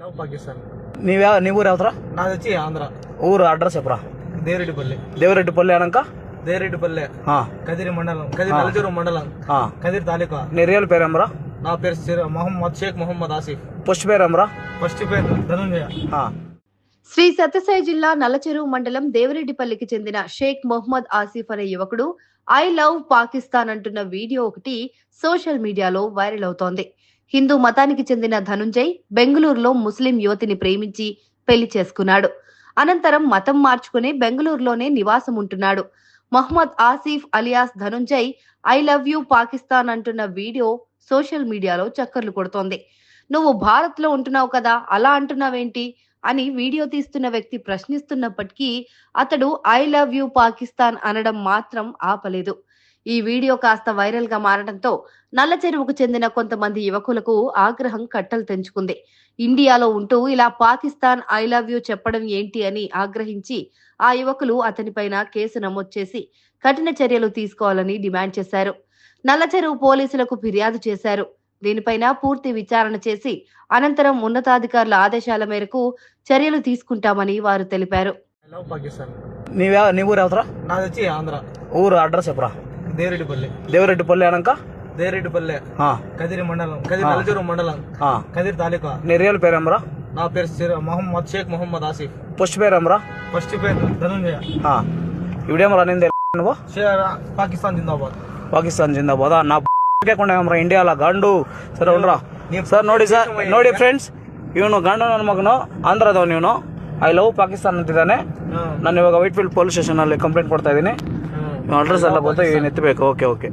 Love Pakistan. నీ ఊరు ఎవతరా? నాది వచ్చి ఆంధ్ర. ఊరు అడ్రస్ చెప్పరా? దేవరెడ్డిపల్లి అనక దేవరెడ్డిపల్లి కదిరి మండలం, కదిరి నలజరు మండలం, కదిరి తాలూకా. నీ రియల్ పేరేమరా? నా పేరు షేక్ మొహమ్మద్ ఆసిఫ్. ఫస్ట్ పేరేమరా? ఫస్ట్ పేరు ధనుంజయ. శ్రీ సత్యసాయి జిల్లా నల్లచెరువు మండలం దేవరెడ్డిపల్లికి చెందిన షేక్ మొహమ్మద్ ఆసిఫ్ అనే యువకుడు ఐ లవ్ పాకిస్తాన్ అంటున్న వీడియో ఒకటి సోషల్ మీడియాలో వైరల్ అవుతోంది. హిందూ మతానికి చెందిన ధనుంజయ్ బెంగళూరులో ముస్లిం యువతిని ప్రేమించి పెళ్లి చేసుకున్నాడు. అనంతరం మతం మార్చుకుని బెంగళూరులోనే నివాసం ఉంటున్నాడు. Mohammed Asif alias Dhananjay I love you Pakistan అంటున్న వీడియో సోషల్ మీడియాలో చక్కర్లు కొడుతోంది. నువ్వు భారత్ లో ఉంటున్నావు కదా, అలా అంటున్నావేంటి అని వీడియో తీస్తున్న వ్యక్తి ప్రశ్నిస్తున్నప్పటికీ అతడు ఐ లవ్ యూ పాకిస్తాన్ అనడం మాత్రం ఆపలేదు. ఈ వీడియో కాస్త వైరల్ గా మారడంతో నల్లచెరువుకు చెందిన కొంతమంది యువకులకు ఆగ్రహం కట్టలు తెంచుకుంది. ఇండియాలో ఉంటూ ఇలా పాకిస్తాన్ ఐ లవ్ యూ చెప్పడం ఏంటి అని ఆగ్రహించి ఆ యువకులు అతనిపైన కేసు నమోదు చేసి కఠిన చర్యలు తీసుకోవాలని డిమాండ్ చేశారు. నల్లచెరువు పోలీసులకు ఫిర్యాదు చేశారు. దీనిపైన పూర్తి విచారణ చేసి అనంతరం ఉన్నతాధికారుల ఆదేశాల మేరకు చర్యలు తీసుకుంటామని వారు తెలిపారు. లవ్ పాకిస్తాన్. నీ ఊరు ఎవతరా? నాది వచ్చి ఆంధ్ర. ఊరు అడ్రస్ చెప్పరా? దేవరెడ్డిపల్లి అనక దేవరెడ్డిపల్లి కదిరి మండలం, కదిరి నలజరు మండలం, కదిరి తాలూకా. నీ రియల్ పేరేమరా? నా పేరు షేక్ మొహమ్మద్ ఆసిఫ్. ఫస్ట్ పేరేమరా? ఫస్ట్ పేరు ధనుంజయ. ఇవిడేమరా నిందే నువ్వు? పాకిస్తాన్ జిందాబాద్ నా ಏಮರ ಇಂಡಿಯಾಲ ಗಂಡು ಸರ್ ಉಂಡ್ರ ಸರ್ ನೋಡಿ ಫ್ರೆಂಡ್ಸ್, ಇವನು ಗಂಡು ನನ್ನ ಮಗನು, ಆಂಧ್ರದವನು ಇವನು. ಐ ಲವ್ ಪಾಕಿಸ್ತಾನ್ ಅಂತಿದ್ದಾನೆ. ನಾನು ಇವಾಗ ವೈಟ್ ಫೀಲ್ಡ್ ಪೊಲೀಸ್ ಸ್ಟೇಷನ್ ಅಲ್ಲಿ ಕಂಪ್ಲೇಂಟ್ ಕೊಡ್ತಾ ಇದ್ದೀನಿ. ಅಡ್ರೆಸ್ ಎಲ್ಲ ಗೊತ್ತಾ, ಏನು ಎತ್ತಬೇಕು. ಓಕೆ.